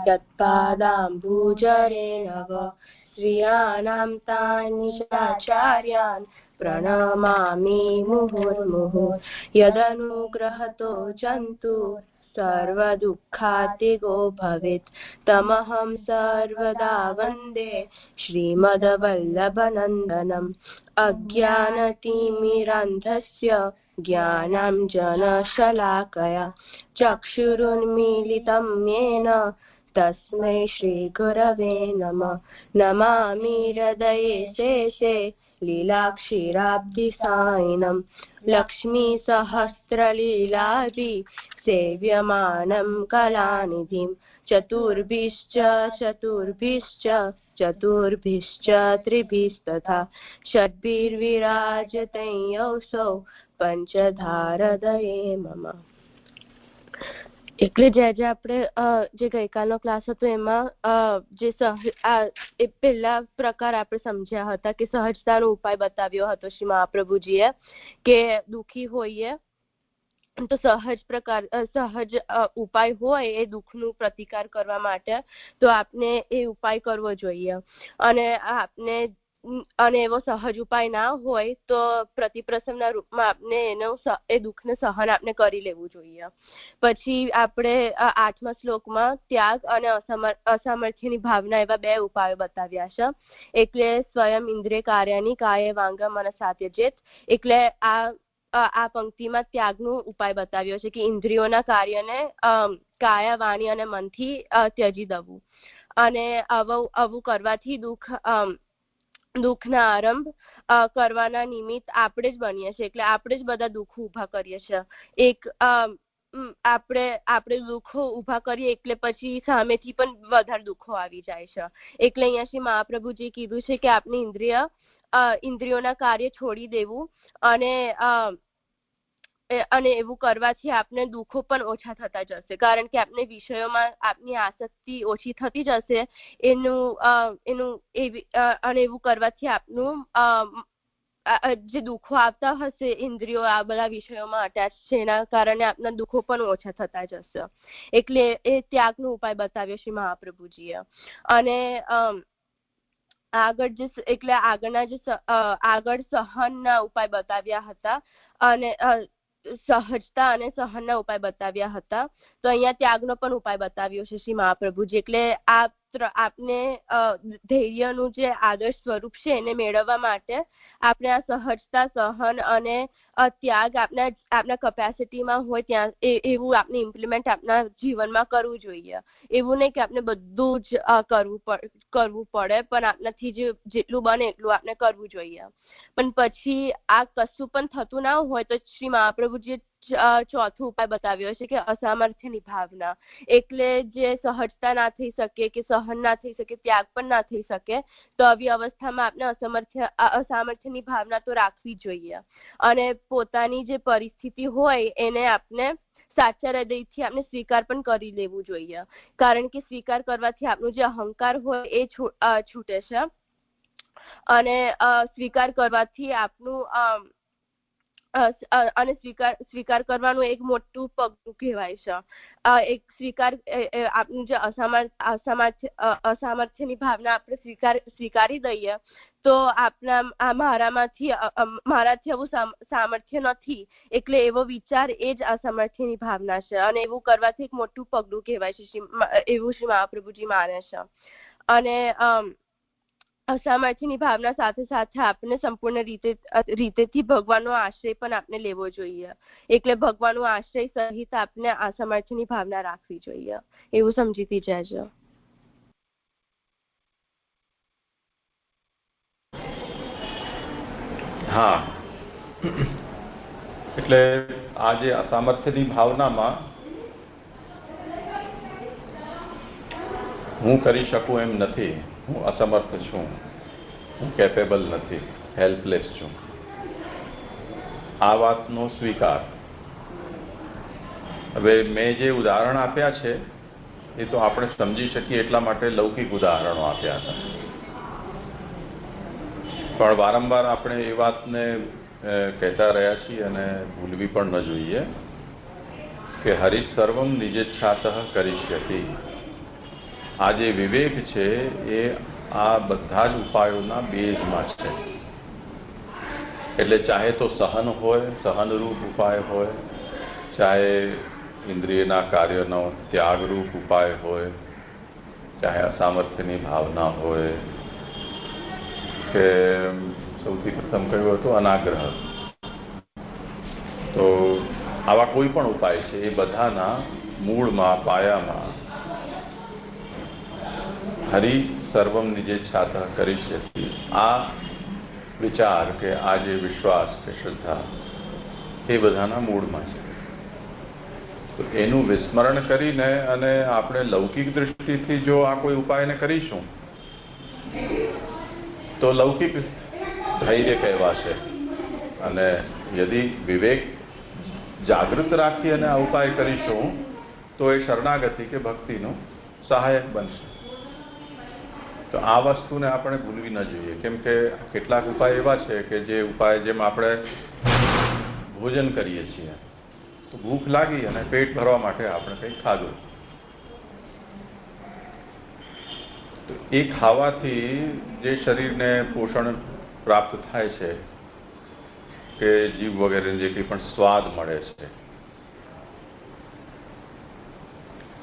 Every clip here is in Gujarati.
यत्पादाम्बुजरेणव श्रियाणां तान्निशाचार्यान् प्रणमामि मुहुर्मुहुः यदनुग्रहतो जन्तु सर्वदुःखातिगो भवेत् तमहं सर्वदा वन्दे श्रीमद्वल्लभनन्दनम् अज्ञानतिमिरान्धस्य ज्ञानाञ्जनशलाकया चक्षुरुन्मीलितं येन तस्मै श्रीगुरवे नमः नमामि हृदये शेषे लीलाक्षीराब्धिसायिनं लक्ष्मीसहस्रलीलाभि सेव्यमानं कलानिधिं चतुर्भिश्च त्रिभिस्तथा षड्भिर्विराजते योऽसौ पंचधारदये मम। એટલે જે આપણે જે ગઈકાલનો ક્લાસ હતો એમાં જે પહેલા પ્રકાર આપણે સમજ્યા હતા કે સહજતાનો ઉપાય બતાવ્યો હતો શ્રી મહાપ્રભુજીએ કે દુઃખી હોઈએ તો સહજ ઉપાય હોય એ દુઃખનું પ્રતિકાર કરવા માટે તો આપણે એ ઉપાય કરવો જોઈએ અને એવો સહજ ઉપાય ના હોય તો પ્રતિપ્રસવના રૂપમાં આપણે એ દુઃખને સહન આપણે કરી લેવું જોઈએ। પછી આપણે 8મા શ્લોકમાં ત્યાગ અને અસામર્થ્યની ભાવના એવા બે ઉપાયો બતાવ્યા છે। એટલે સ્વયં ઇન્દ્રિય કાર્યની કાય વાંગા મનસા ત્યજેત એટલે આ પંક્તિમાં ત્યાગનો ઉપાય બતાવ્યો છે કે ઇન્દ્રિયોના કાર્યને કાયા વાણી અને મનથી ત્યજી દેવું અને આવું કરવાથી દુઃખના આરંભ કરવાના નિમિત્ત આપણે જ બનીએ છીએ। એટલે આપણે જ બધા દુઃખો ઊભા કરીએ છીએ। આપણે દુઃખો ઊભા કરીએ એટલે પછી સામેથી પણ વધારે દુઃખો આવી જાય છે। એટલે અહીંયા શ્રી મહાપ્રભુજી કીધું છે કે આપણે ઇન્દ્રિયોના કાર્ય છોડી દેવું અને એવું કરવાથી આપણે દુઃખો પણ ઓછા થતા જશે કારણ કે આપણે વિષયોમાં આપની આસક્તિ ઓછી થતી જશે અને એવું કરવાથી આપનું જે દુઃખો આવતા હશે ઇન્દ્રિયો આ બધા વિષયોમાં અટેચ છે એના કારણે આપના દુઃખો પણ ઓછા થતા જશે। એટલે એ ત્યાગનો ઉપાય બતાવ્યો શ્રી મહાપ્રભુજીએ। અને આગળ સહનના ઉપાય બતાવ્યા હતા અને સહજતા અને સહનના ઉપાય બતાવ્યા હતા તો અહીંયા ત્યાગનો પણ ઉપાય બતાવ્યો છે શ્રી મહાપ્રભુજી। એટલે આપને ધૈર્યનું જે આદર્શ સ્વરૂપ છે એને મેળવવા માટે આપણે આ સહજતા સહન અને ત્યાગ આપના કેપેસિટીમાં હોય ત્યાં એવું આપણે ઇમ્પ્લિમેન્ટ આપના જીવનમાં કરવું જોઈએ। એવું નહીં કે આપણે બધું જ કરવું પડે પણ આપણાથી જેટલું બને એટલું આપણે કરવું જોઈએ। પણ પછી આ કશું પણ થતું ના હોય તો શ્રી મહાપ્રભુજીએ ચોથો ઉપાય બતાવ્યો છે કે અસામર્થ્યની ભાવના। એટલે જે સહજતા ના થઈ શકે કે સહન ના થઈ શકે ત્યાગ પણ ના થઈ શકે તો આવી અવસ્થામાં આપણે અસામર્થ્યની ભાવના તો રાખવી જોઈએ અને પોતાની જે પરિસ્થિતિ હોય એને આપણે સાચા હૃદયથી આપણે સ્વીકાર પણ કરી લેવું જોઈએ કારણ કે સ્વીકાર કરવાથી આપણું જે અહંકાર હોય એ છૂટે છે અને સ્વીકાર કરવાથી આપણું અને સ્વીકાર કરવાનું એક મોટું પગલું કહેવાય છે। એક સ્વીકાર આપણું જે અસામર્થ્યની ભાવના આપણે સ્વીકારી દઈએ તો મારાથી આવું સામર્થ્ય નથી એટલે એવો વિચાર એ જ અસામર્થ્યની ભાવના છે અને એવું કરવાથી એક મોટું પગલું કહેવાય છે એવું શ્રી મહાપ્રભુજી માને છે। અને અસામર્થ્યની ભાવના સાથે સાથે આપણે સંપૂર્ણ રીતેથી ભગવાનનો આશ્રય પણ આપણે લેવો જોઈએ। એટલે ભગવાનનો આશ્રય સહિત આપણે અસામર્થ્યની ભાવના રાખવી જોઈએ એવું સમજીતી જજો। હા, એટલે આ જે અસામર્થ્યની ભાવનામાં હું કરી શકું એમ નથી, હું અસમર્થ છું, હું કેપેબલ નથી, હેલ્પલેસ છું, આ વાતનો સ્વીકાર। હવે મેં જે ઉદાહરણ આપ્યા છે એ તો આપણે સમજી શકીએ એટલા માટે લૌકિક ઉદાહરણો આપ્યા હતા પણ વારંવાર આપણે એ વાતને કહેતા રહ્યા છીએ અને ભૂલવી પણ ન જોઈએ કે હરિ સર્વમ નિજેચ્છાતઃ કરિષ્યતિ. આ જે વિવેક છે એ આ બધા જ ઉપાયોના બેઝમાં છે. એટલે ચાહે તો સહન હોય, સહનરૂપ ઉપાય હોય, ચાહે ઇન્દ્રિયના કાર્યનો ત્યાગરૂપ ઉપાય હોય, ચાહે અસામર્થ્યની ભાવના હોય, કે સૌથી પ્રથમ કહ્યું હતું અનાગ્રહ. તો આવા કોઈ પણ ઉપાય છે એ બધાના મૂળમાં, પાયામાં હરિ સર્વમ નિજેચ્છાતઃ કરિષ્યતિ આ વિચાર કે આ જે વિશ્વાસ કે શ્રદ્ધા એ બધાના મૂળમાં છે. તો એનું વિસ્મરણ કરીને અને આપણે લૌકિક દૃષ્ટિથી જો આ કોઈ ઉપાયને કરીશું તો લૌકિક ધૈર્ય કહેવાશે. અને યદિ વિવેક જાગૃત રાખી અને આ ઉપાય કરીશું તો એ શરણાગતિ કે ભક્તિનું સહાયક બનશે. તો આ વસ્તુને આપણે ભૂલવી ન જોઈએ. કેમ કે કેટલાક ઉપાય એવા છે કે જે ઉપાય જેમ આપણે ભોજન કરીએ છીએ તો ભૂખ લાગી અને પેટ ભરવા માટે આપણે કંઈક ખાધું, તો એ ખાવાથી જે શરીરને પોષણ પ્રાપ્ત થાય છે કે જીભ વગેરે જે કંઈ પણ સ્વાદ મળે છે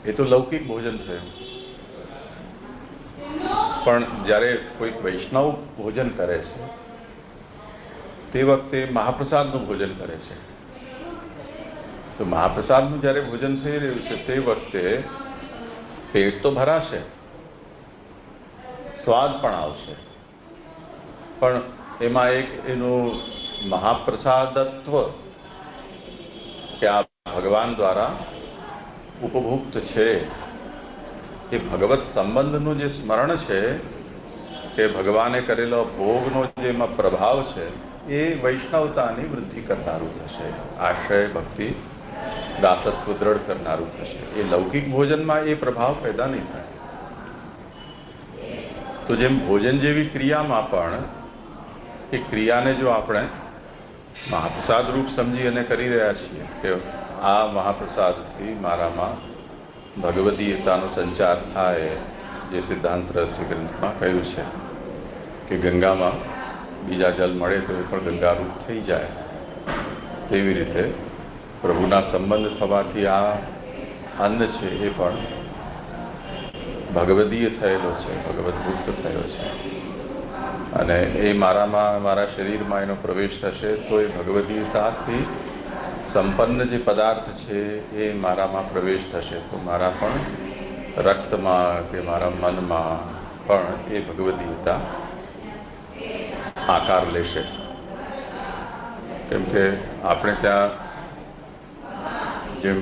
એ તો લૌકિક ભોજન થયું. પણ જ્યારે કોઈક વૈષ્ણવ ભોજન કરે છે તે વખતે મહાપ્રસાદનું ભોજન કરે છે. તો મહાપ્રસાદનું જ્યારે ભોજન થઈ રહ્યું છે તે વખતે પેટ તો ભરાશે, સ્વાદ પણ આવશે, પણ એમાં એક એનું મહાપ્રસાદત્વ કે આ ભગવાન દ્વારા ઉપભુક્ત છે એ ભગવત સંબંધનું જે સ્મરણ છે કે ભગવાને કરેલો ભોગનો જે એમાં પ્રભાવ છે એ વૈષ્ણવતાની વૃદ્ધિ કરનારું થશે. આશ્રય ભક્તિ દાસત્વ દ્રઢ કરનારું થશે. એ લૌકિક ભોજનમાં એ પ્રભાવ પેદા નહીં થાય. તો જેમ ભોજન જેવી ક્રિયામાં પણ એ ક્રિયાને જો આપણે મહાપ્રસાદ રૂપ સમજી અને કરી રહ્યા છીએ કે આ મહાપ્રસાદથી મારામાં ભગવદીયતાનો સંચાર થાય, જે સિદ્ધાંત રહસ્ય ગ્રંથમાં કહ્યું છે કે ગંગામાં બીજા જલ મળે તો એ પણ ગંગારૂપ થઈ જાય, તેવી રીતે પ્રભુના સંબંધ થવાથી આ અન્ન છે એ પણ ભગવદીય થયેલો છે, ભગવદભુક્ત થયો છે. અને એ મારામાં, મારા શરીરમાં એનો પ્રવેશ થશે તો એ ભગવદીયતાથી સંપન્ન જે પદાર્થ છે એ મારામાં પ્રવેશ થશે તો મારા પણ રક્તમાં કે મારા મનમાં પણ એ ભગવદીયતા આકાર લેશે. કેમ કે આપણે ત્યાં જેમ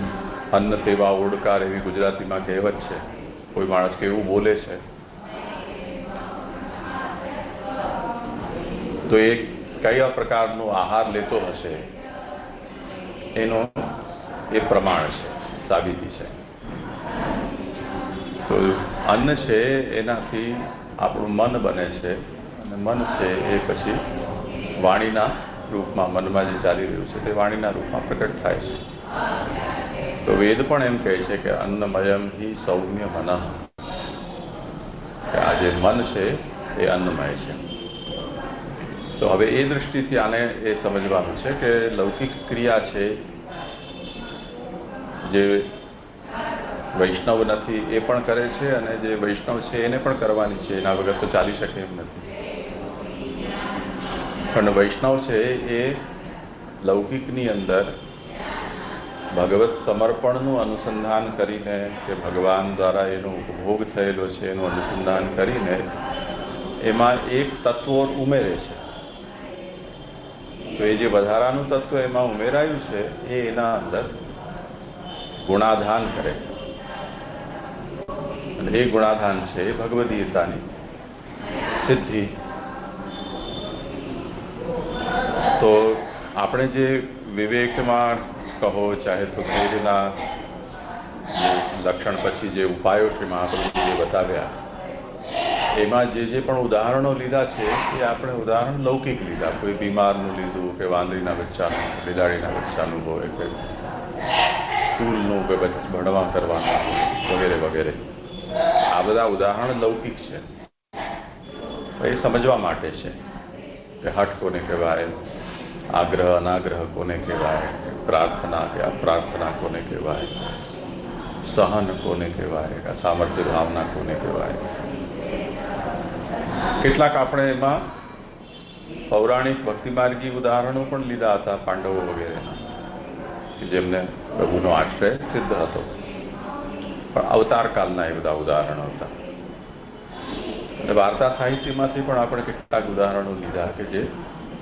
અન્ન તેવા ઓડકાર એવી ગુજરાતીમાં કહેવત છે. કોઈ માણસ કેવું બોલે છે તો એ કયા પ્રકારનો આહાર લેતો હશે એનો એ પ્રમાણ છે, સાબિતી છે. તો અન્ન છે એનાથી આપણું મન બને છે અને મન છે એ પછી વાણીના રૂપમાં, મનમાં જે ચાલી રહ્યું છે તે વાણીના રૂપમાં પ્રકટ થાય છે. તો વેદ પણ એમ કહે છે કે અન્નમયમ હિ સૌમ્ય મનઃ, કે આ જે મન છે એ અન્નમય છે. તો હવે એ દૃષ્ટિથી આને એ સમજવાનું છે કે લૌકિક ક્રિયા છે જે વૈષ્ણવ નથી એ પણ કરે છે અને જે વૈષ્ણવ છે એને પણ કરવાની છે, એના વગર તો ચાલી શકે એમ નથી. પણ વૈષ્ણવ છે એ લૌકિકની અંદર ભગવત સમર્પણનું અનુસંધાન કરીને કે ભગવાન દ્વારા એનો ઉપભોગ થયેલો છે એનું અનુસંધાન કરીને એમાં એક તત્વ ઉમેરે છે. તો એ જે વધારાનું તત્વ એમાં ઉમેરાયું છે એ એના અંદર ગુણાધાન કરે અને એ ગુણાધાન છે એ ભગવદીયતાની સિદ્ધિ. તો આપણે જે વિવેકમાં કહો ચાહે તો ધૈર્યના લક્ષણ પછી જે ઉપાયો છે મહાપ્રભુએ બતાવ્યા એમાં જે પણ ઉદાહરણો લીધા છે એ આપણે ઉદાહરણ લૌકિક લીધા. કોઈ બીમારનું લીધું કે વાંદરીના બચ્ચાનું, બિલાડીના બચ્ચાનું હોય કે સ્કૂલનું કે ભણવા કરવાનું વગેરે વગેરે. આ બધા ઉદાહરણ લૌકિક છે, એ સમજવા માટે છે કે હઠ કોને કહેવાય, આગ્રહ અનાગ્રહ કોને કહેવાય, પ્રાર્થના કે અપ્રાર્થના કોને કહેવાય, સહન કોને કહેવાય, સામર્થ્ય ભાવના કોને કહેવાય. કેટલાક આપણે એમાં પૌરાણિક ભક્તિમાર્ગી ઉદાહરણો પણ લીધા હતા, પાંડવો વગેરેના, કે જેમને પ્રભુનો આશ્રય સિદ્ધ હતો. પણ અવતાર કાળના એ બધા ઉદાહરણો હતા. અને વાર્તા સાહિત્યમાંથી પણ આપણે કેટલાક ઉદાહરણો લીધા કે જે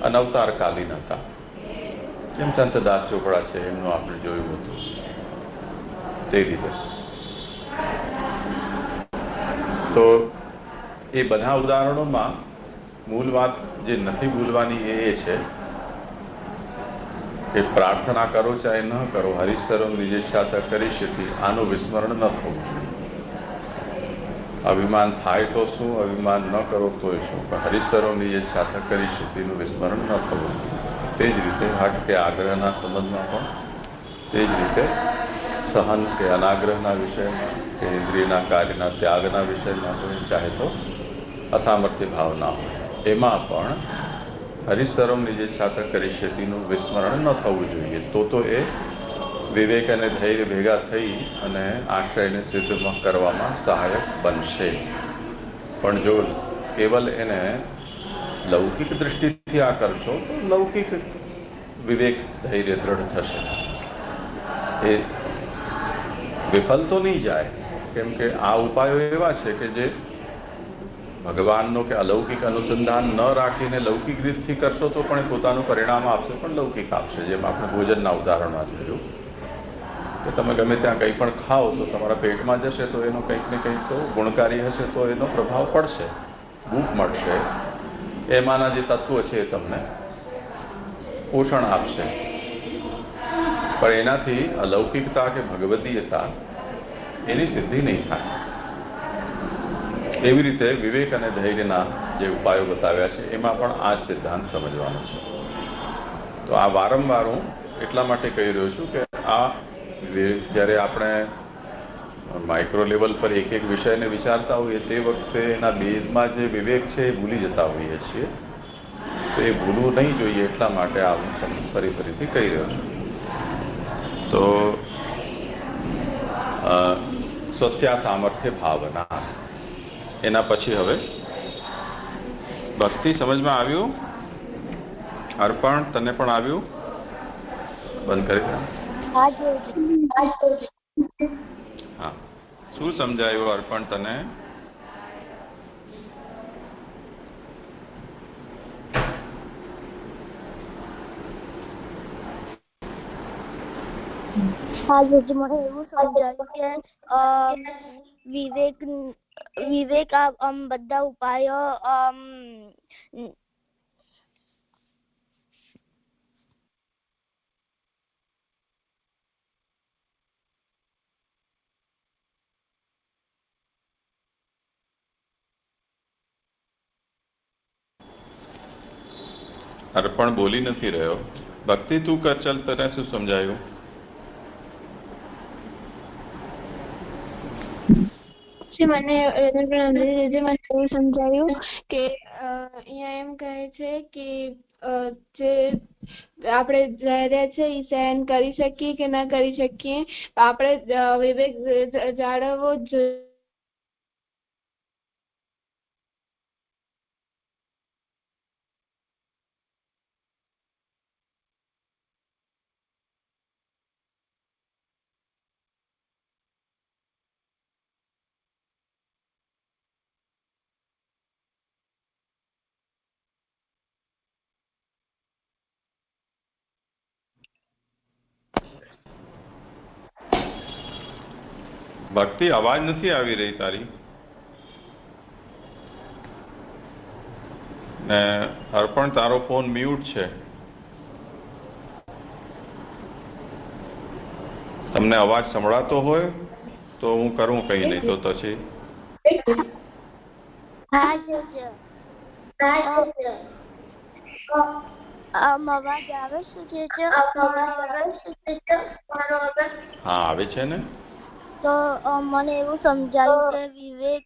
અનવતારકાલીન હતા. જેમ સંતદાસ ચોપડા છે એમનું આપણે જોયું હતું તે રીતે. તો એ બધા ઉદાહરણોમાં મૂળ વાત જે નથી ભૂલવાની એ છે કે પ્રાર્થના કરો ચાહે ન કરો, હરિસ્તરો નિજેચ્છા કરી શકી, આનું વિસ્મરણ ન થવું. અભિમાન થાય તો શું, અભિમાન ન કરો તોય શું, પણ હરિસ્તરો નિજેચ્છા કરી શકીનું વિસ્મરણ ન થવું. તે જ રીતે હઠ કે આગ્રહના સંબંધમાં પણ તે જ રીતે સહન કે અનાગ્રહના વિષયમાં કે ઇન્દ્રિયના કાર્યના ત્યાગના વિષયમાં કોઈ ચાહે તો અસામર્થ્ય ભાવના હોય, એમાં પણ હરિસ્તરમ નિજેચ્છા કરી શકીનું વિસ્મરણ ન થવું જોઈએ. તો એ વિવેક અને ધૈર્ય ભેગા થઈ અને આશ્રયને સિદ્ધ કરવામાં સહાયક બનશે. પણ જો કેવલ એને લૌકિક દૃષ્ટિથી આ કરશો તો લૌકિક વિવેક ધૈર્ય દ્રઢ થશે, એ વિફલ તો નહીં જાય. કેમ કે આ ઉપાયો એવા છે કે જે ભગવાનનો કે અલૌકિક અનુસંધાન ન રાખીને લૌકિક રીતથી કરશો તો પણ પોતાનું પરિણામ આપશે, પણ લૌકિક આપશે. જેમ આપણે ભોજનના ઉદાહરણમાં જોયું કે તમે ગમે ત્યાં કંઈ પણ ખાઓ તો તમારા પેટમાં જશે તો એનો કંઈક ને કંઈક તો ગુણકારી હશે, તો એનો પ્રભાવ પડશે, ભૂખ મળશે, એમાંના જે તત્વો છે એ તમને પોષણ આપશે. પણ એનાથી અલૌકિકતા કે ભગવદીયતા એની સિદ્ધિ નહીં થાય. એવી રીતે વિવેક અને ધૈર્યના જે ઉપાયો બતાવ્યા છે એમાં પણ આ જ સિદ્ધાંત સમજવાનો છે. તો આ વારંવાર હું એટલા માટે કહી રહ્યો છું કે આ જ્યારે આપણે માઇક્રો લેવલ પર એક એક વિષયને વિચારતા હોઈએ તે વખતે એના બેઝમાં જે વિવેક છે એ ભૂલી જતા હોઈએ છીએ. તો એ ભૂલવું નહીં જોઈએ, એટલા માટે આ હું ફરીથી કહી રહ્યો છું. તો સ્વસ્યા સામર્થ્ય ભાવના, એના પછી હવે ભક્તિ સમજમાં આવ્યું? અર્પણ તને પણ આવ્યું? બંધ કરી દે. હા, શું સમજાયું અર્પણ તને? હા ગુરુજી, મને એવું સમજાયું કે વિવેક બધા ઉપાયો અર્પણ બોલી નથી રહ્યો. ભક્તિ તું કર, ચાલ. તને શું સમજાયું? મને એવું સમજાયું કે અહીંયા એમ કહે છે કે જે આપણે ધૈર્ય છે એ સહન કરી શકીએ કે ના કરી શકીએ, આપણે વિવેક જાળવવો જ જોઈએ. ભક્તિ, અવાજ નથી આવી રહી તારી. ને અર્પણ, તારો ફોન મ્યુટ છે. તમને અવાજ સંભળાતો હોય તો હું કરું, કઈ નહીં તો પછી. અવાજ આવે છે હા આવે છે ને. તો મને એવું સમજાયું કે વિવેક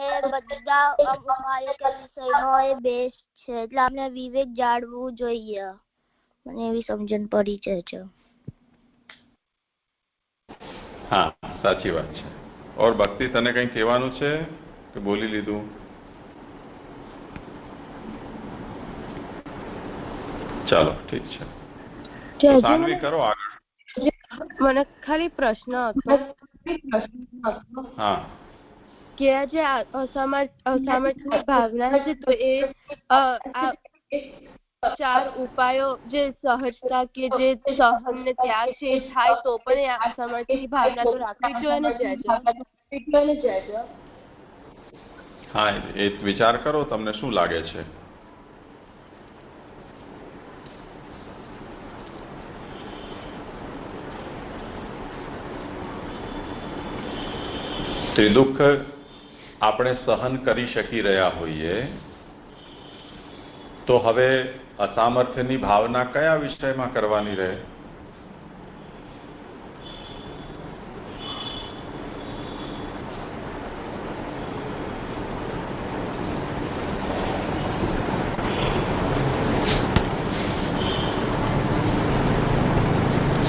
એ બધા ઉપાયો કે વિષયનો એ બેસ્ટ છે, એટલે આપણે વિવેક જાળવવું જોઈએ. મને એવી સમજણ પડી છે. હા સાચી વાત છે. ઓર ભક્તિ તને કંઈ કહેવાનું છે કે બોલી લીધું? ચાલો ઠીક છે, સાનવી કરો આગળ. મને ખાલી પ્રશ્ન હતો. હા કે જે અસામર્થ્યની ભાવના છે, તો એ આ 4 ઉપાયો જે સહજતા કે જે સહન ને ત્યાગ છે એ થાય તો પણ એ અસામર્થ્યની ભાવના તો રાખવી જોઈએ ને જજ. હા એ વિચાર કરો, તમને શું લાગે છે? ત્રિદુઃખ આપણે સહન કરી શકી રહ્યા હોઈએ તો હવે અસામર્થ્યની ભાવના કયા વિષયમાં કરવાની રહે?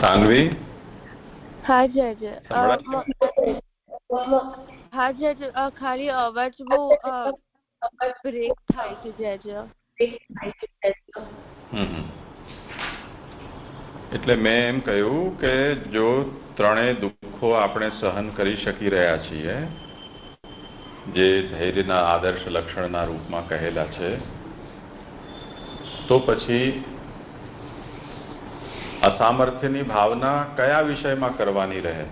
સાનવી? હા જજ. હા જજ, ખાલી અવાજ બહુ બ્રેક થાય છે જજ. એટલે મેં એમ કહ્યું કે જો ત્રણેય દુઃખો આપણે સહન કરી શકી રહ્યા છીએ, જે ધૈર્યના આદર્શ લક્ષણના રૂપમાં કહેલા છે, તો પછી અસામર્થ્યની ભાવના કયા વિષયમાં કરવાની રહે?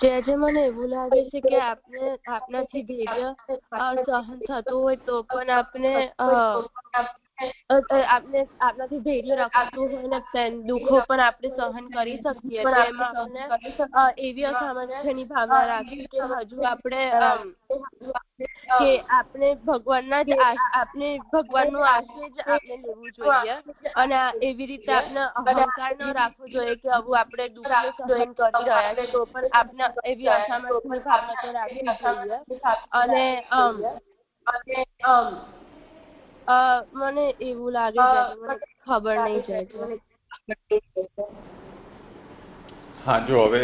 જે મને એવું લાગે છે કે આપનાથી ધૈર્ય સહન થતું હોય તો પણ આપનાથી ધૈર્ય રખાતું હોય ને દુઃખો પણ આપણે સહન કરી શકીએ, તો એમાં આપણે એવી અસામર્થ્યની ભાવના રાખી કે હજુ આપણે ભગવાનનું આશ્રય જ આપણે લેવું જોઈએ, અને એવી રીતે આપણે અહંકાર ન રાખવો જોઈએ કે હવે આપણે દુઃખને સહન કરી રહ્યા છીએ તો પણ આપણે એવી અસામર્થ્યની ભાવના તો રાખવી જોઈએ. અને મને એવું લાગે છે, મને ખબર નહીં છે. હા જો હવે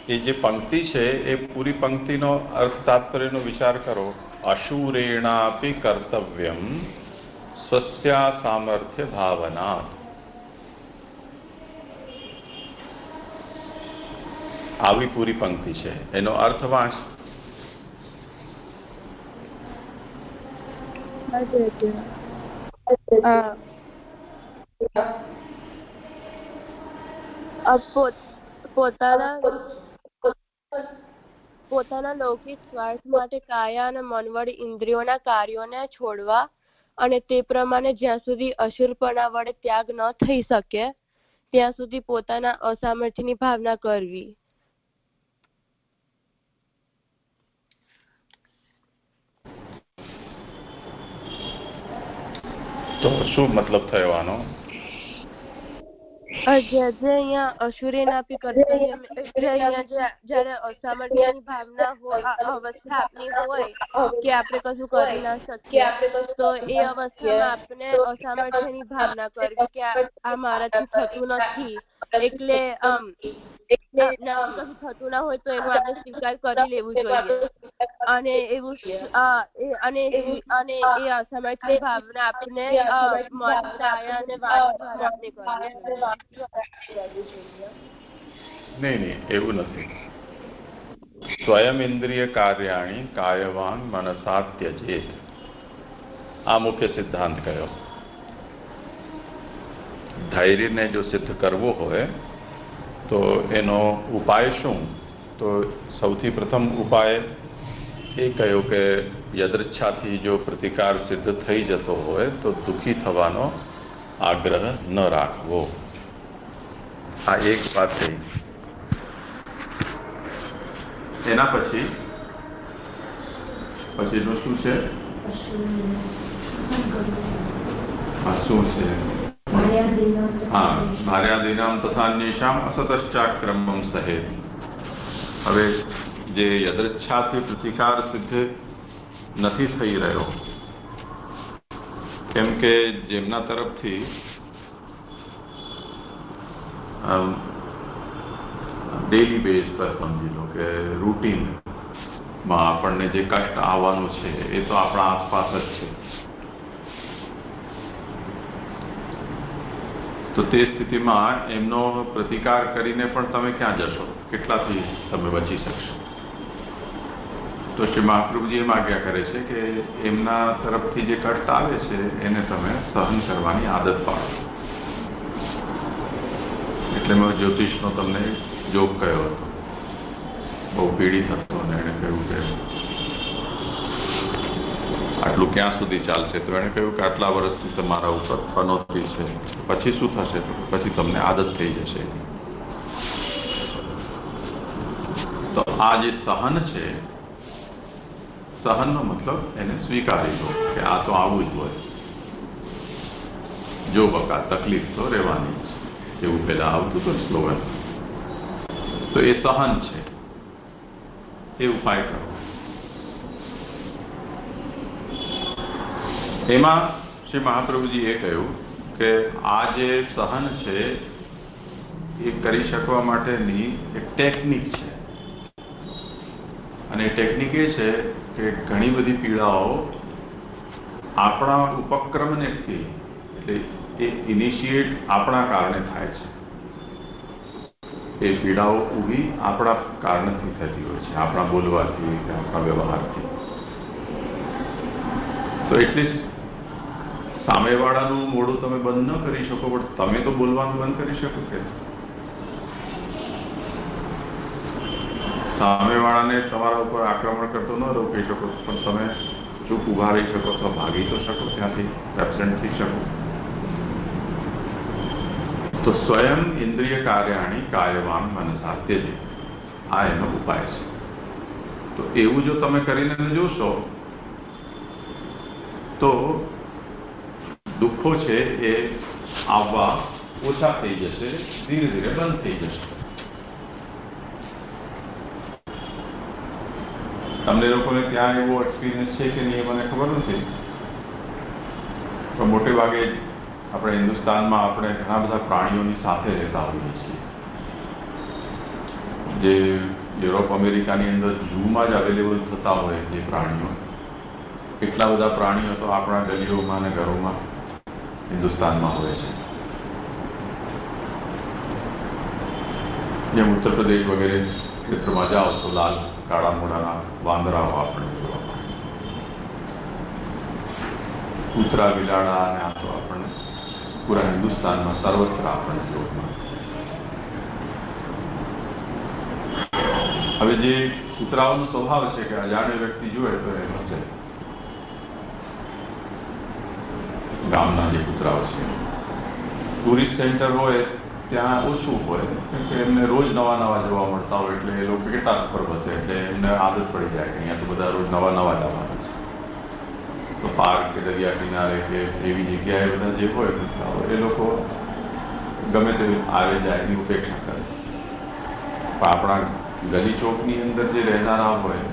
એ જે પંક્તિ છે એ પૂરી પંક્તિનો અર્થ તાત્પર્યનો વિચાર કરો. અશૂરેણાપી કર્તવ્યમ સ્વસ્યા સામર્થ્ય ભાવના. આવી પૂરી પંક્તિ છે, એનો અર્થ વાંચ. પોતાના લૌકિક સ્વાર્થ માટે કાયા અને મન વડે ઇન્દ્રિયોના કાર્યોને છોડવા, અને તે પ્રમાણે જ્યાં સુધી અશુરપણા વડે ત્યાગ ન થઈ શકે ત્યાં સુધી પોતાના અસામર્થ્યની ભાવના કરવી. તો શું મતલબ થયો આનો? અહીંયા અશુરેણાપી કર્તવ્યમ એટલે અહીંયા જયારે અસામર્થ્યની ભાવના અવસ્થા આપની હોય કે આપણે કશું કરી ના શકીએ, તો એ અવસ્થામાં આપણે અસામર્થ્યની ભાવના કરવી કે આ મારાથી થતું નથી, એટલે કશું થતું ના હોય તો એનો આપણે સ્વીકાર કરી લેવું જોઈએ. અને એવું અને એ અસામર્થ્યની ભાવના આપણે મન, કાયા અને વાણી દ્વારા આપણે કરવી જોઈએ. નહીં એવું નથી. સ્વયં ઇન્દ્રિય કાર્યાણી કાયવાન મનસા ત્યજેત, આ મુખ્ય સિદ્ધાંત કયો. ધૈર્યને જો સિદ્ધ કરવું હોય તો એનો ઉપાય શું? તો સૌથી પ્રથમ ઉપાય એ કહ્યો કે યદૃચ્છાથી જો પ્રતિકાર સિદ્ધ થઈ જતો હોય તો દુઃખી થવાનો આગ્રહ ન રાખવો. આ એક વાત થઈ. એના પછીનું શું છે? શું છે? હા, ભાર્યાદીનામ તથાન્યેષામ અસતશ્ચાક્રમમ સહેત. હવે જે યદૃચ્છાથી પ્રતિકાર સિદ્ધ નથી થઈ રહ્યો, કેમ કે જેમના તરફથી ડેલી બેઝ પર સમજી લો કે રૂટીનમાં આપણને જે કષ્ટ આવવાનું છે એ તો આપણા આસપાસ જ છે. તો તે સ્થિતિમાં એમનો પ્રતિકાર કરીને પણ તમે ક્યાં જશો? કેટલાથી તમે બચી શકશો? તો શ્રી મહાપ્રભુજી એમ આજ્ઞા કરે છે કે એમના તરફથી જે કષ્ટ આવે છે એને તમે સહન કરવાની આદત પાડો. એટલે મેં જ્યોતિષનો તમને જોગ કહ્યો હતો, બહુ પીડિત હતો અને એણે કહ્યું કે આટલું ક્યાં સુધી ચાલશે? તો એણે કહ્યું કે આટલા વર્ષથી તમારા ઉપર પનોતી છે, પછી શું થશે? પછી તમને આદત થઈ જશે. તો આ જે સહન છે, સહનનો મતલબ એને સ્વીકારી લો કે આ તો આવું જ હોય, જો બકા તકલીફ તો રહેવાની છે, એવું પેલા આવતું હતું સ્લોગન. તો એ સહન છે, એ ઉપાય કરો. એમાં શ્રી મહાપ્રભુજી એ કહ્યું કે આ જે સહન છે એ કરી શકવા માટેની એક ટેકનિક છે. અને ટેકનિક એ છે કે ઘણી બધી પીડાઓ આપણા ઉપક્રમને એટલે એ ઇનિશિએટ આપણા કારણે થાય છે. એ પીડાઓ ઊભી આપણા કારણથી થતી હોય છે, આપણા બોલવાથી કે આપણા વ્યવહારથી. તો એટલીસ્ટ સામેવાળાનું મોઢું તમે બંધ ન કરી શકો, પણ તમે તો બોલવાનું બંધ કરી શકો કે સામેવાળાને તમારા ઉપર આક્રમણ કરતો ન રોકી શકો, પણ તમે ચૂપ ઉભા રહી શકો, તો ભાગી તો શકો, ત્યાંથી એબસેન્ટ થઈ શકો. તો સ્વયં ઇન્દ્રિય કાર્યાણી કાયવાન મનસા ત્યજે, આ એનો ઉપાય છે. તો એવું જો તમે કરીને જોશો તો દુઃખો છે એ આવવા ઓછા થઈ જશે, ધીરે ધીરે બંધ થઈ જશે. તમને લોકોને ત્યાં એવો એક્સપિરિયન્સ છે કે નહીં મને ખબર નથી, પણ મોટે ભાગે આપણે હિન્દુસ્તાનમાં આપણે ઘણા બધા પ્રાણીઓની સાથે રહેતા હોઈએ છીએ. જે યુરોપ અમેરિકાની અંદર ઝૂમાં જ અવેલેબલ થતા હોય જે પ્રાણીઓ, એટલા બધા પ્રાણીઓ તો આપણા ગલીઓમાં અને ઘરોમાં હિન્દુસ્તાનમાં હોય છે. જેમ ઉત્તર પ્રદેશ વગેરે ક્ષેત્રમાં જાઓ તો લાલ કાળા મોઢાના વાંદરાઓ આપણે જોવા મળે, કૂતરા બિલાડા અને આ તો આપણને પૂરા હિન્દુસ્તાનમાં સર્વત્ર આપણને જોવા મળે. હવે જે કૂતરાઓનો સ્વભાવ છે કે અજાણ્યો વ્યક્તિ જુએ તો એ હશે. ગામના જે કૂતરાઓ છે, ટુરિસ્ટ સેન્ટર હોય ત્યાં ઓછું હોય, કેમ કે એમને રોજ નવા નવા જોવા મળતા હોય, એટલે એ લોકો કેટલા ઉપર બસે, એટલે એમને આદત પડી જાય કે અહીંયા તો બધા રોજ નવા નવા જવાના છે. તો પાર્ક કે દરિયા કિનારે કે એવી જગ્યાએ બધા જે હોય કૂતરાઓ, એ લોકો ગમે તે આવે જાય એની ઉપેક્ષા કરે. પણ આપણા ગલી ચોકની અંદર જે રહેનારા હોય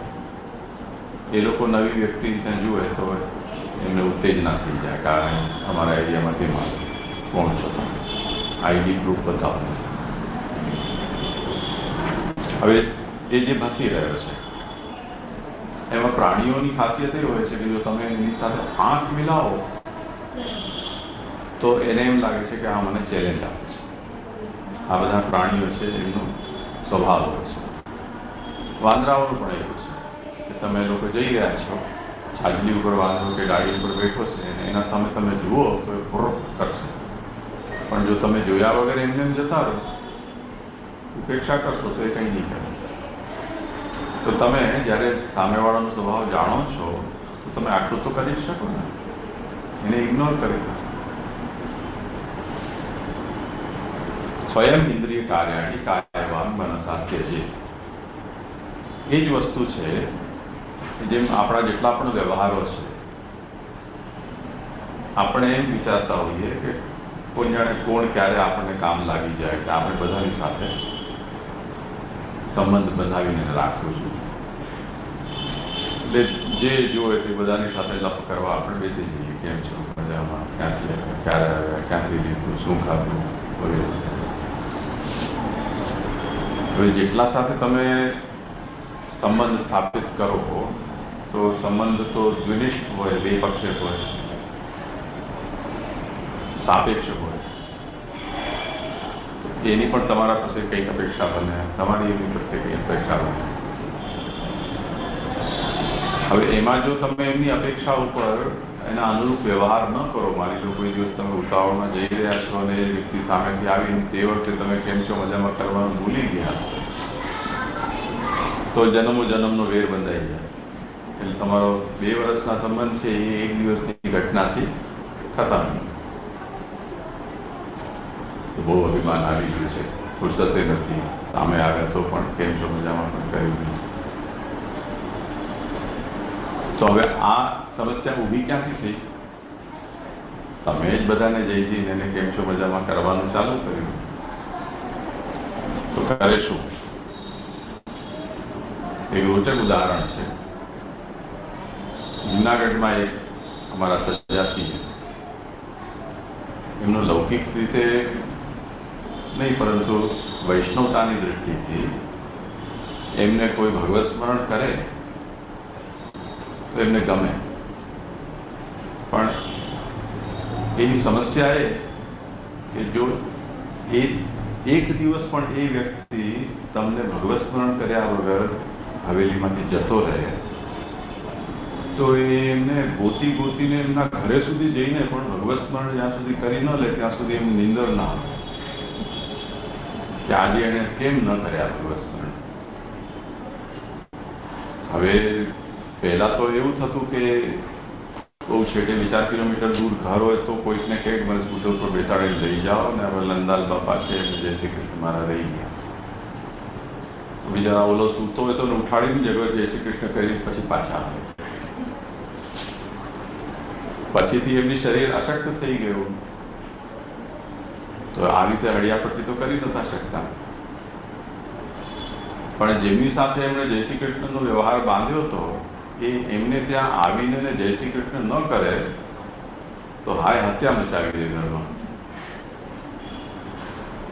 એ લોકો નવી વ્યક્તિ ત્યાં જુએ તો એમને ઉત્તેજના થઈ જાય, કારણ અમારા એરિયામાંથી મારે કોણ છો, આઈડી પ્રૂફ બતાવો. હવે એ જે ભાસી રહ્યો છે એમાં પ્રાણીઓની ખાસિયત એ હોય છે કે જો તમે એની સાથે આંખ મિલાવો તો એને એમ લાગે છે કે આ મને ચેલેન્જ આપે છે. આ બધા પ્રાણીઓ છે એમનો સ્વભાવ હોય છે. વાંદરાઓનું પણ એવું છે કે તમે લોકો જઈ રહ્યા છો, છાજલી ઉપર વાંદરો કે ગાડી ઉપર બેઠો છે અને એના સામે તમે જુઓ તો એ ફુર્ર કરશે, પણ જો તમે જોયા વગર એમને જતા રહો, ઉપેક્ષા કરશો તો એ કંઈ નહીં કરે. તો તમે જ્યારે સામેવાળાનો સ્વભાવ જાણો છો તો તમે આટલું તો કરી જ શકો ને, એને ઇગ્નોર કરી દો. સ્વયં ઇન્દ્રિય કાર્યાણી કાયવાન મનસા ત્યજે, એ જ વસ્તુ છે જેમ આપણા જેટલા પણ વ્યવહારો છે આપણે એમ વિચારતા હોઈએ કે કોઈ જાણે કોણ ક્યારે આપણને કામ લાગી જાય કે આપણે બધાની સાથે સંબંધ બનાવીને રાખવું છું, એટલે જે જોવે તે બધાની સાથે લપ કરવા આપણે બેસી જઈએ. કેમ છો, મજામાં, ક્યાંથી ક્યારે આવ્યા, ક્યાંથી લીધું, શું ખાધું વગેરે. હવે જેટલા સાથે તમે સંબંધ સ્થાપિત કરો તો સંબંધ તો દ્વિનિષ્ઠ હોય, બે પક્ષે હોય, સાપેક્ષ હોય. એની પણ તમારા પાસે કંઈક અપેક્ષા બને, તમારી એની પ્રત્યે કંઈ અપેક્ષા બને. હવે એમાં જો તમે એમની અપેક્ષા ઉપર એના અનુરૂપ વ્યવહાર ન કરો, માની લો કોઈ દિવસ તમે ઉતાવળમાં જઈ રહ્યા છો અને એ વ્યક્તિ સામેથી આવીને તે વખતે તમે કેમ છો મજામાં કરવાનું ભૂલી ગયા, તો જન્મો જન્મનો વેર બંધાઈ જાય. એટલે તમારો 2 વર્ષના સંબંધ છે એ 1 દિવસની ઘટનાથી ખતમ. બહુ અભિમાન આવી ગયું છે, ફુરસતે નથી, સામે આવ્યા તો પણ કેમ છો મજામાં પણ કર્યું નહીં. તો હવે આ સમસ્યા ઊભી ક્યાંથી થઈ? તમે જ બધાને જઈને એને કેમ છો મજામાં કરવાનું ચાલુ કર્યું. તો કરે શું? એક રોચક ઉદાહરણ છે. જૂનાગઢમાં એક અમારા સજાતી, એમનો લૌકિક રીતે નહીં પરંતુ વૈષ્ણવતાની દૃષ્ટિથી એમને કોઈ ભગવત સ્મરણ કરે તો એમને ગમે. પણ એની સમસ્યા એ કે જો એક દિવસ પણ એ વ્યક્તિ તમને ભગવત સ્મરણ કર્યા વગર હવેલીમાંથી જતો રહે તો એમને ગોતીને એમના ઘરે સુધી જઈને પણ ભગવત સ્મરણ જ્યાં સુધી કરી ન લે ત્યાં સુધી એમ નિંદર ના આવે કે આજે એને કેમ ન કર્યા ભગવત સ્મરણ. હવે પહેલા તો એવું થતું કે બહુ છેટે 4 કિલોમીટર દૂર ઘર હોય તો કોઈકને કંઈક મને સ્કૂટર પર બેસાડીને લઈ જાઓ ને હવે લંદાલ બાપા છે જય શ્રી કૃષ્ણ મારા રહી ગયા. બીજા ઓલો સૂતો હોય તો ઉઠાડીને જગો જય શ્રી કૃષ્ણ કરી પછી પાછા આવે. પછીથી એમની શરીર અશક્ત થઈ ગયું તો આ રીતે હળિયાપટ્ટી તો કરી નતા શકતા. પણ જેમની સાથે એમણે જય શ્રી કૃષ્ણનો વ્યવહાર બાંધ્યો હતો એ એમને ત્યાં આવીને જય શ્રી કૃષ્ણ ન કરે તો હાય હત્યા મચાવી દે ઘરમાં.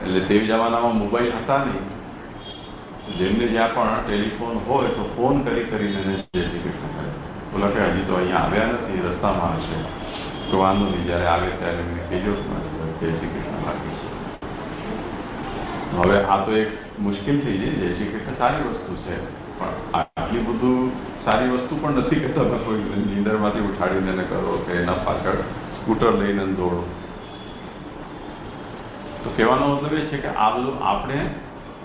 એટલે તે જમાનામાં મોબાઈલ હતા નહીં, જેમને જ્યાં પણ ટેલિફોન હોય તો ફોન કરીને જય શ્રી કૃષ્ણ કરે. બોલા કે હજી તો અહીંયા આવ્યા નથી, રસ્તામાં આવશે તો વાંધો નહીં, જ્યારે આવે ત્યારે એમને કહેજો જય શ્રી કૃષ્ણ લાગે. હવે આ તો એક મુશ્કેલ થઈ જાય. જય શ્રી કૃષ્ણ સારી વસ્તુ છે પણ આટલી બધું સારી વસ્તુ પણ નથી કે તમે કોઈ નીંદરમાંથી ઉઠાડીને એને કરો કે એના પાછળ સ્કૂટર લઈને દોડો. તો કહેવાનો મતલબ એ છે કે આ બધું આપણે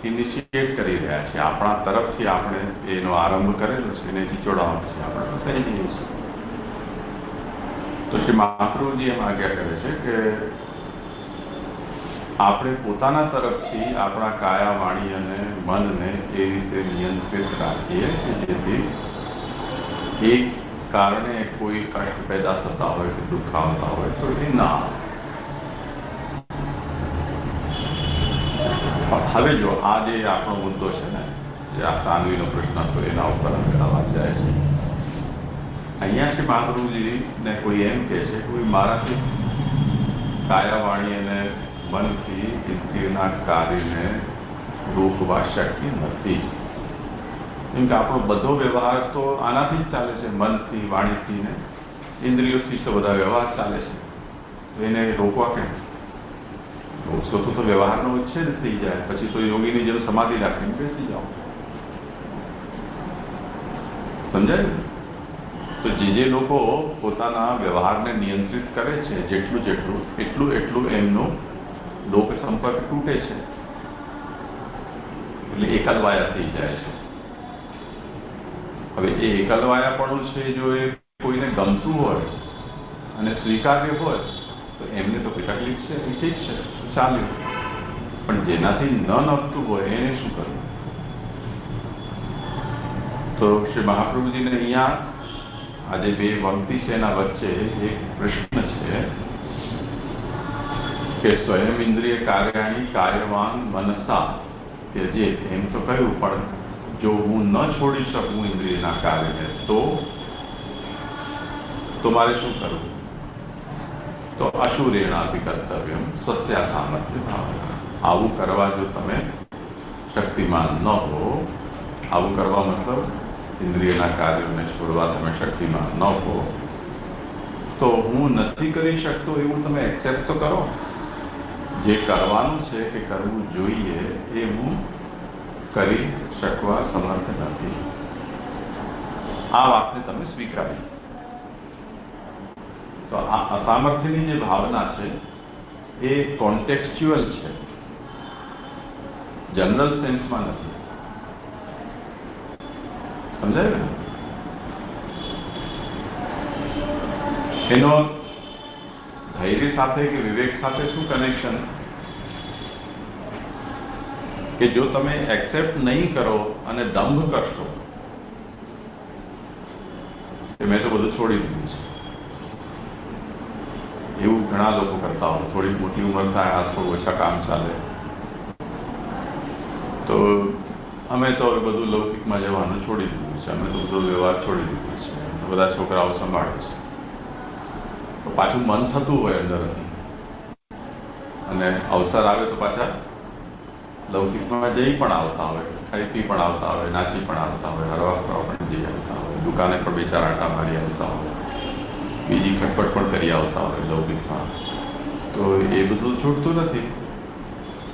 ઇનિશિએટ કરી રહ્યા છીએ, આપણા તરફથી આપણે એનો આરંભ કરેલો છે એને ચીચોડાવવાનો છે, આપણે થઈ જઈએ છીએ. તો શ્રી મહાપ્રભુજી એમ આજ્ઞા કરે છે કે આપણે પોતાના તરફથી આપણા કાયા વાણી અને મનને એ રીતે નિયંત્રિત રાખીએ કે જેથી એક કારણે કોઈ કષ્ટ પેદા થતા હોય કે દુઃખ આવતા હોય તો એ ના આવે. હવે જો આ જે આપણો મુદ્દો છે ને, જે આ સાનવીનો પ્રશ્ન હતો એના ઉપર વાત જાય છે. અહીંયા શ્રી મહાપ્રભુજીને કોઈ એમ કહે છે કોઈ મારાથી કાયા વાણી અને મનથી ઇન્દ્રિયના કાર્યને રોકવા શક્ય નથી. કેમ કે આપણો બધો વ્યવહાર તો આનાથી જ ચાલે છે, મનથી, વાણીથી ને ઇન્દ્રિયોથી તો બધા વ્યવહાર ચાલે છે. એને રોકવા કેમ? રોકશો તો વ્યવહારનો ઉચ્છેદ થઈ જાય, પછી તો યોગીની જેમ સમાધિ રાખીને બેસી જાઓ. સમજાય? તો જે લોકો પોતાના વ્યવહારને નિયંત્રિત કરે છે એટલું એમનો લોક સંપર્ક તૂટે છે, એટલે એકલવાયા થઈ જાય છે. હવે એ એકલવાયાપણું છે જો એ કોઈને ગમતું હોય અને સ્વીકાર્ય હોય તો એમને તો કોઈ તકલીફ છે, ઠીક છે, ચાલ્યું. પણ જેનાથી ન નમતું હોય એને શું કરવું? તો શ્રી મહાપ્રભુજીને અહીંયા આજે બે પંક્તિ છે એના વચ્ચે એક પ્રશ્ન છે કે સ્વયં ઇન્દ્રિય કાર્યાણી કાયવાન મનસા ત્યજે, એમ તો કહ્યું, પણ જો હું ન છોડી શકું ઇન્દ્રિયના કાર્યને તો મારે શું કરવું? તો અશુરેણાપી કર્તવ્યમ સ્વસ્યા સામર્થ્ય ભાવના. આવું કરવા જો તમે શક્તિમાન ન હો, આવું કરવા મતલબ ઇન્દ્રિયના કાર્યોને છોડવા તમે શક્તિમાન ન હો, તો હું નથી કરી શકતો એવું તમે એક્સેપ્ટ તો કરો. જે કરવાનું છે કે કરવું જોઈએ એ હું કરી શકવા સમર્થ નથી. આ વાતને તમે સ્વીકારી. તો આ અસામર્થ્યની જે ભાવના છે એ કોન્ટેક્સ્ચ્યુઅલ છે, જનરલ સેન્સમાં નથી. સમજાય ને? એનો ધૈર્ય સાથે કે વિવેક સાથે શું કનેક્શન? કે જો તમે એક્સેપ્ટ નહીં કરો અને દંભ કરશો કે મેં તો બધું છોડી દીધું છે, એવું ઘણા લોકો કરતા હોય. થોડી મોટી ઉંમર થાય, આ થોડું ઓછા કામ ચાલે, તો અમે તો હવે બધું લૌકિકમાં જવાનું છોડી દીધું છે, અમે તો બધો વ્યવહાર છોડી દીધું છે, બધા છોકરાઓ સંભાળે છે. તો પાછું મન થતું હોય અંદરથી, અને અવસર આવે તો પાછા લૌકિકમાં જઈ પણ આવતા હોય, ખાઈ પી પણ આવતા હોય, નાચી પણ આવતા હોય, હરવા ફરવા પણ જઈ આવતા હોય, દુકાને પણ બે ચાર આંટા મારી આવતા હોય, બીજી ખટપટ પણ કરી આવતા હોય લૌકિકમાં. તો એ બધું છૂટતું નથી.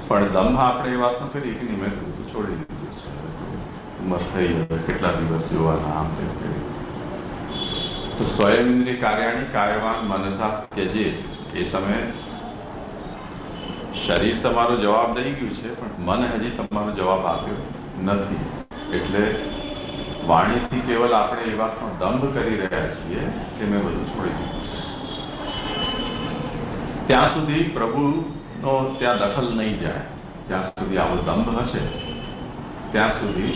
પણ દંભ આપણે એ વાત ન કરી કે મેં બધું છોડી દીધું છે, ઉંમર થઈ હવે કેટલા દિવસ જોવાના, આમ તેમ કરી. તો સ્વયં ઇન્દ્રિય કાર્યાણી કાયવાન મનસા ત્યજે, એ તમે શરીર તમારો જવાબ દઈ ગયું છે, પણ મન હજી તમારો જવાબ આપ્યો નથી. એટલે વાણીથી કેવલ આપણે એ વાતનો દંભ કરી રહ્યા છીએ કે મેં બધું છોડી દીધું છે. ત્યાં સુધી પ્રભુનો ત્યાં દખલ નહીં જાય. જ્યાં સુધી આવો દંભ હશે ત્યાં સુધી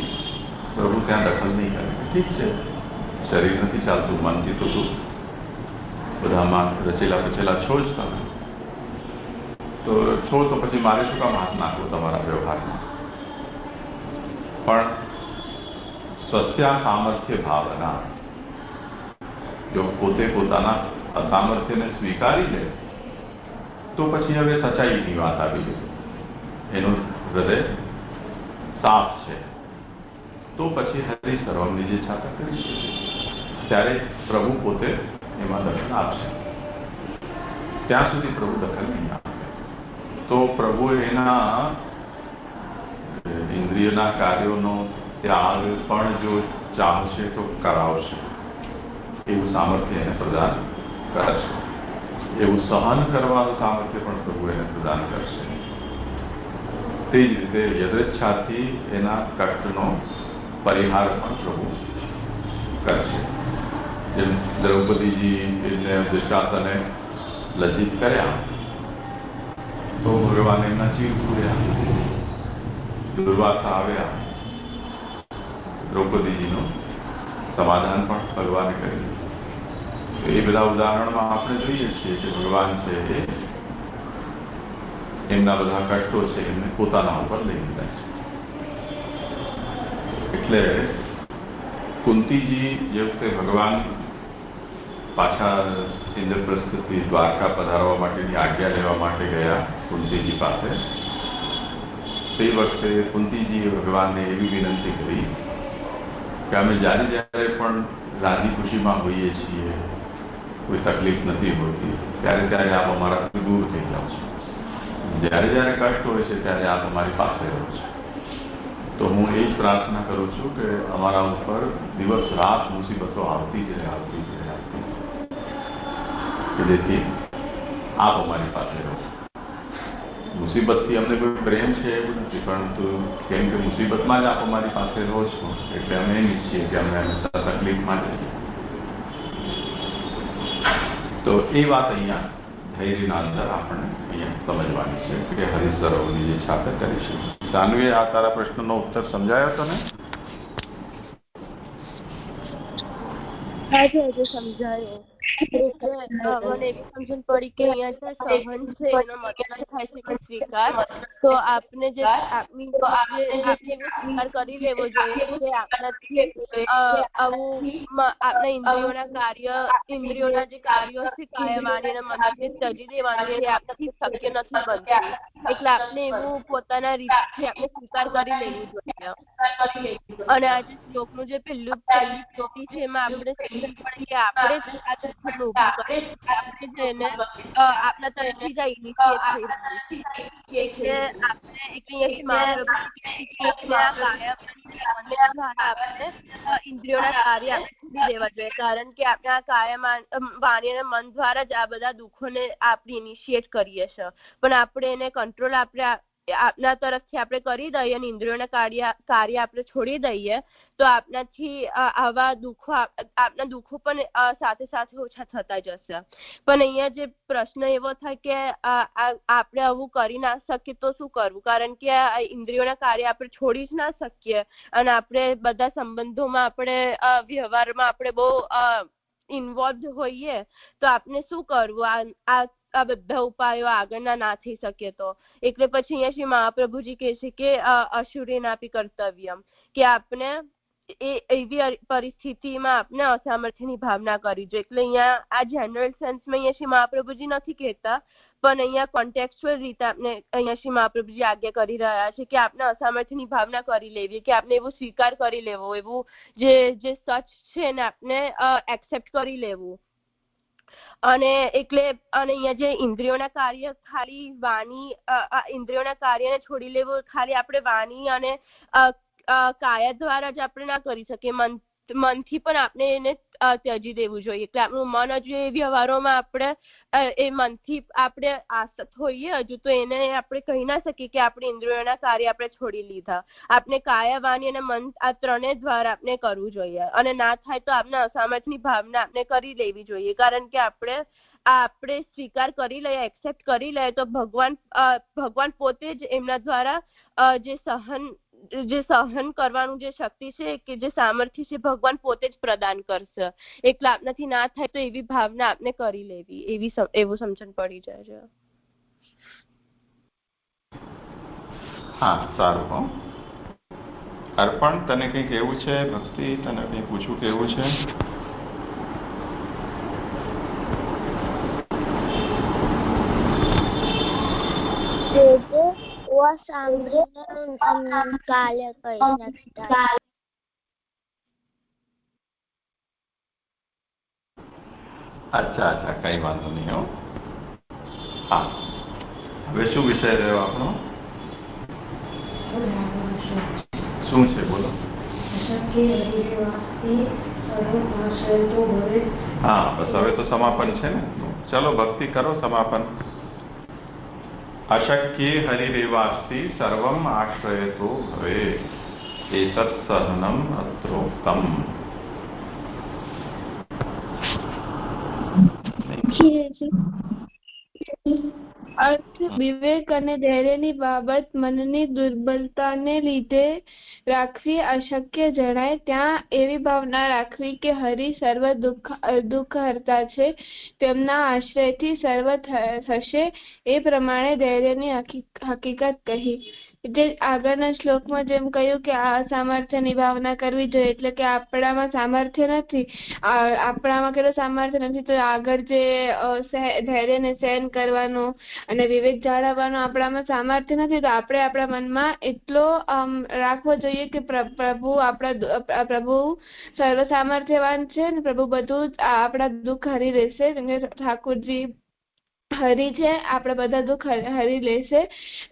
પ્રભુ ત્યાં દખલ નહીં કરે. ઠીક છે, શરીર નથી ચાલતું, મનથી તો તું બધામાં રચેલા પચેલા છો જ તમે, તો છો તો પછી મારે શું કામ હાથ નાખવો તમારા વ્યવહારમાં? પણ સ્વસ્યા સામર્થ્ય ભાવના, જો પોતે પોતાના અસામર્થ્યને સ્વીકારી લે તો પછી હવે સચ્ચાઈની વાત આવી ગઈ, એનું હૃદય સાફ છે, તો પછી હરિ સર્વમની જે છાતા કરી શકે, ત્યારે પ્રભુ પોતે એમાં દખલ આપશે. ત્યાં સુધી પ્રભુ દખલ નહીં આપે. તો પ્રભુ એના ઇન્દ્રિયના કાર્યોનો ત્યાગ પણ જો ચાહશે તો કરાવશે, એવું સામર્થ્ય એને પ્રદાન કરશે. એવું સહન કરવાનું સામર્થ્ય પણ પ્રભુ એને પ્રદાન કરશે. તે જ રીતે યદૃચ્છાથી એના કષ્ટનો પરિહાર પણ પ્રભુ કરશે. જેમ દ્રૌપદીજી એને દુશાસને લજ્જિત કર્યા તો ભગવાન એમના ચીર પૂર્યા, દુર્વાસા આવ્યા, દ્રૌપદીજીનું સમાધાન પણ ભગવાને કર્યું. એ બધા ઉદાહરણમાં આપણે જોઈએ છીએ કે ભગવાન છે એ એમના બધા કષ્ટો છે એમને પોતાના ઉપર લઈ લીધા છે. એટલે કુંતીજી જે વખતે ભગવાન પાછા ઇન્દ્રપ્રસ્થથી દ્વારકા પધારવા માટેની આજ્ઞા લેવા માટે ગયા કુંતીજી પાસે, તે વખતે કુંતીજીએ ભગવાનને એવી વિનંતી કરી કે અમે જ્યારે જ્યારે પણ રાજી ખુશીમાં હોઈએ છીએ, કોઈ તકલીફ નથી હોતી, ત્યારે ત્યારે આપ અમારાથી દૂર થઈ જાઓ છો. જ્યારે જ્યારે કષ્ટ હોય છે ત્યારે આપ અમારી પાસે રહો છો. તો હું એ જ પ્રાર્થના કરું છું કે અમારા ઉપર દિવસ રાત મુસીબતો આવતી જ રહે, આવતી જ રહે, આવતી જ રહે, કે જેથી આપ અમારી પાસે રહો. મુસીબતથી અમને કોઈ પ્રેમ છે એવું નથી, પરંતુ કેમ કે મુસીબતમાં જ આપ અમારી પાસે રહો છો એટલે અમે એમ ઈચ્છીએ કે અમે હંમેશા તકલીફમાં જઈએ. તો એ વાત અહીંયા ધૈર્યના અંદર આપણે અહીંયા સમજવાની છે કે હરિસરોવરની જે છાપે કરીશું. સાનવીએ આ તારા પ્રશ્નનો ઉત્તર સમજાયો તને? હા સમજાયો. એટલે મને એવી સમજણ પડી કે અહીંયા જે સહન છે એનો મતલબ થાય છે કે સ્વીકાર. તો આપને જે આપની આપણે એવો સ્વીકાર કરી લેવો જોઈએ કે આપણાથી આવું આપણા ઇન્દ્રિયોના જે કાર્યો છે કાયા વાણી અને મનથી ત્યજી દેવાનું છે આપણાથી શક્ય નથી બનતું. એટલે આપણે એવું પોતાના રીતથી આપણે સ્વીકાર કરી લેવું જોઈએ. અને આજે શ્લોકનું જે છેલ્લી પંક્તિ છે એમાં આપણે સમજણ પડે કે આપણે જ આ દુઃખને ઊભું કરીએ છીએ. આપણે જ એને આપણા તરફથી જ ઇનિશિએટ થઈ રહ્યું છે. એટલે આપણે અહીંયાથી મહાપ્રભુ કે આપણે આ કાયા મન દ્વારા આપણે ઇન્દ્રિયોના કાર્ય આપણે છોડી દેવા જોઈએ. કારણ કે આપણે આ કાયા વાણી અને મન દ્વારા જ આ બધા દુઃખોને આપણે ઇનિશિએટ કરીએ છીએ. પણ આપણે એને કંટ્રોલ આપના તરફથી આપણે કરી દઈએ અને ઇન્દ્રિયોના કાર્ય આપણે છોડી દઈએ તો આપણાથી આવા આપના દુઃખો પણ સાથે સાથે ઓછા થતા જશે. પણ અહીંયા જે પ્રશ્ન એવો થાય કે આપણે આવું કરી ના શકીએ તો શું કરવું? કારણ કે ઇન્દ્રિયોના કાર્ય આપણે છોડી જ ના શકીએ અને આપણે બધા સંબંધોમાં આપણે વ્યવહારમાં આપણે બહુ ઇન્વોલ્વ હોઈએ તો આપણે શું કરવું? આ બધા ઉપાયો આગળના ના થઈ શકે તો. એટલે પછી અહીંયા શ્રી મહાપ્રભુજી કહે છે કે અશુરેનાપી કર્તવ્યમ, કે આપણે એવી પરિસ્થિતિમાં આપણે અસામર્થ્યની ભાવના કરી જોઈએ. એટલે અહીંયા આ જનરલ સેન્સમાં અહીંયા શ્રી મહાપ્રભુજી નથી કહેતા, પણ અહીંયા કોન્ટેક્સ્ચ્યુઅલ રીતે આપણે અહીંયા શ્રી મહાપ્રભુજી આજ્ઞા કરી રહ્યા છે કે આપણે અસામર્થ્યની ભાવના કરી લેવી, કે આપણે એવું સ્વીકાર કરી લેવો, એવું જે સચ છે એને આપણે એક્સેપ્ટ કરી લેવું. અને એટલે અને અહીંયા જે ઇન્દ્રિયોના કાર્ય ખાલી ઇન્દ્રિયોના કાર્યને છોડી લેવું ખાલી આપણે વાણી અને કાયા દ્વારા જ આપણે ના કરી શકીએ. મનથી પણ આપણે એને ત્યજી દેવું જોઈએ. એટલે આપણું મન હજુ એ વ્યવહારોમાં આપણે એ મનથી આપણે આસક્ત હોઈએ હજુ તો એને આપણે કહી ના શકીએ કે આપણે ઇન્દ્રિયોના કાર્ય આપણે છોડી લીધા. આપણે કાયા વાણી અને મન આ ત્રણેય દ્વારા આપણે કરવું જોઈએ. અને ના થાય તો આપણે અસામર્થ્યની ભાવના આપણે કરી લેવી જોઈએ. કારણ કે આપણે સ્વીકાર કરી લઈએ, એક્સેપ્ટ કરી લઈએ તો ભગવાન પોતે જ એમના દ્વારા જે સહન કરવાનું જે શક્તિ છે કે જે સામર્થ્ય છે ભગવાન પોતે જ પ્રદાન કરશે. એટલે આપણાથી ના થાય તો એવી ભાવના આપણે કરી લેવી, એવું સમજણ પડી જાય છે. હા, સારું. હો અર્પણ, તને કંઈ કહેવું છે? ભક્તિ, તને કંઈ પૂછવું કેવું છે? સાંભળીને કાલે કઈ અચ્છા, કઈ વાંધો નહીં. હો હા, હવે શું વિષય રહ્યો આપણો? શું છે બોલો? હા, બસ હવે તો સમાપન છે ને. ચલો ભક્તિ કરો, સમાપન. અશક્યે હરિરેવાસ્તિ સર્વમ આશ્રયતો ભવે એતત્ સહનમ અત્રોક્તમ. અર્થ વિવેક અને ધૈર્યની બાબત મનની દુર્બલતાને લીધે રાખવી અશક્ય જણાય ત્યાં એવી ભાવના રાખવી કે હરિ સર્વ દુઃખ હર્તા છે, તેમના આશ્રયથી સર્વ થશે, એ પ્રમાણે ધૈર્યની હકીકત કહી. એટલે આગળના શ્લોકમાં જેમ કહ્યું કે આ સામર્થ્યની ભાવના કરવી જોઈએ. એટલે કે આપણામાં સામર્થ્ય નથી, આપણામાં કેટલું સામર્થ્ય નથી તો આગળ જે ધૈર્યને સહન કરવાનું અને વિવેક જાળવવાનું આપણામાં સામર્થ્ય નથી તો આપણે આપણા મનમાં એટલો રાખવો જોઈએ કે પ્રભુ સર્વ સામર્થ્યવાન છે ને પ્રભુ બધું આપણા દુઃખ હરી લેશે. ઠાકોરજી હરી છે, આપણે બધા દુઃખ હરી લેશે.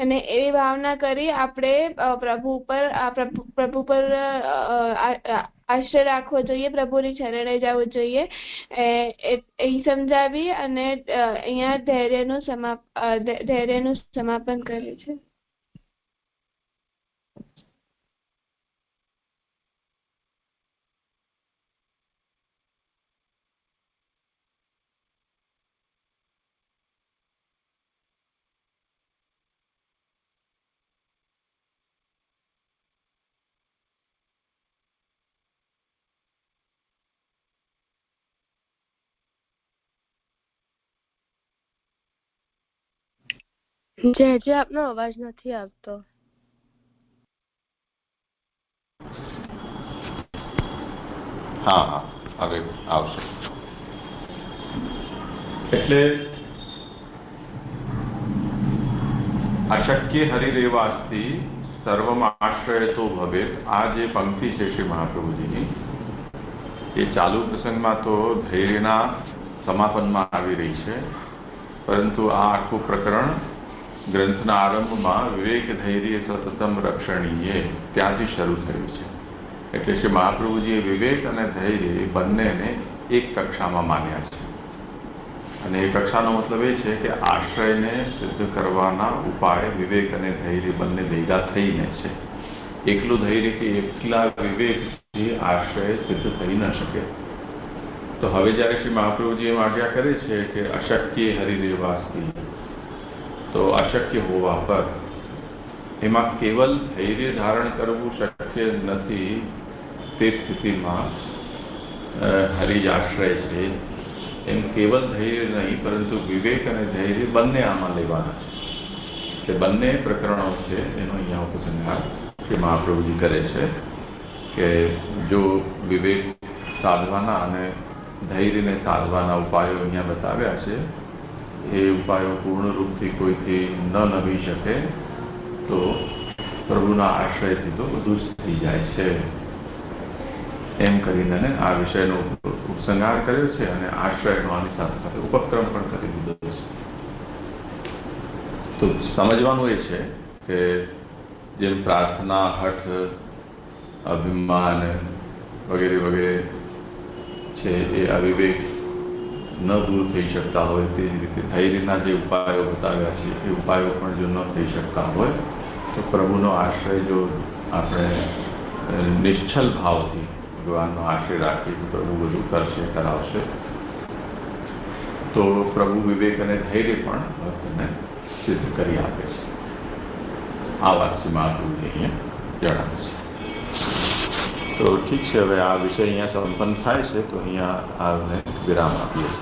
અને એવી ભાવના કરી આપણે પ્રભુ પર આશ્રય રાખવો જોઈએ, પ્રભુની શરણે જવું જોઈએ એ સમજાવી અને અહીંયા ધૈર્યનું સમાપન કરે છે. જે આપનો અવાજ નથી આવતો. હા હવે આવશે. એટલે અશક્ય હરિરેવાસ્તિ સર્વમાશ્રયતો ભવેત, આ જે પંક્તિ છે શ્રી મહાપ્રભુજીની, એ ચાલુ પ્રસંગમાં તો ધૈર્યના સમાપનમાં આવી રહી છે, પરંતુ આ આખું પ્રકરણ ગ્રંથના આરંભમાં વિવેક ધૈર્ય સતતમ રક્ષણીય ત્યાંથી શરૂ થયું છે. એટલે શ્રી મહાપ્રભુજીએ વિવેક અને ધૈર્ય બંનેને એક કક્ષામાં માન્યા છે. અને એ કક્ષાનો મતલબ એ છે કે આશ્રયને સિદ્ધ કરવાના ઉપાય વિવેક અને ધૈર્ય બંને ભેગા થઈને છે. એકલું ધૈર્ય કે એકલા વિવેકથી આશ્રય સિદ્ધ થઈ ન શકે. તો હવે જ્યારે શ્રી મહાપ્રભુજી એમ આજ્ઞા કરે છે કે અશક્ય હરિદેવાસ્તિ, તો અશક્ય હોવા પર એમાં કેવલ ધૈર્ય ધારણ કરવું શક્ય નથી, તે સ્થિતિમાં હરિ જ આશ્રય છે. એમ કેવલ ધૈર્ય નહીં, પરંતુ વિવેક અને ધૈર્ય બંને આમાં લેવાના છે. તે બંને પ્રકરણો છે એનો અહીંયા ઉપસંહાર શ્રી મહાપ્રભુજી કરે છે કે જો વિવેક સાધવાના અને ધૈર્યને સાધવાના ઉપાયો અહીંયા બતાવ્યા છે, એ ઉપાયો પૂર્ણ રૂપથી કોઈથી ન નભી શકે તો પ્રભુના આશ્રયથી તો બધું જ થઈ જાય છે. એમ કરીને આ વિષયનો ઉપસંહાર કર્યો છે અને આશ્રયનો આની સાથે સાથે ઉપક્રમ પણ કરી દીધો છે. તો સમજવાનું એ છે કે જેમ પ્રાર્થના, હઠ, અભિમાન વગેરે વગેરે છે એ અવિવેક ન દૂર થઈ શકતા હોય, તે જ રીતે ધૈર્યના જે ઉપાયો બતાવ્યા છે એ ઉપાયો પણ જો ન થઈ શકતા હોય તો પ્રભુનો આશ્રય જો આપણે નિશ્ચલ ભાવથી ભગવાનનો આશ્રય રાખીએ તો પ્રભુ બધું કરશે, કરાવશે. તો પ્રભુ વિવેક અને ધૈર્ય પણ ભક્તને સિદ્ધ કરી આપે છે. આ વાત શ્રી મહાપ્રભુજી અહીંયા જણાવે છે. તો ઠીક છે, હવે આ વિષય અહીંયા સંપન્ન થાય છે, તો અહીંયા આને વિરામ આપીએ છીએ.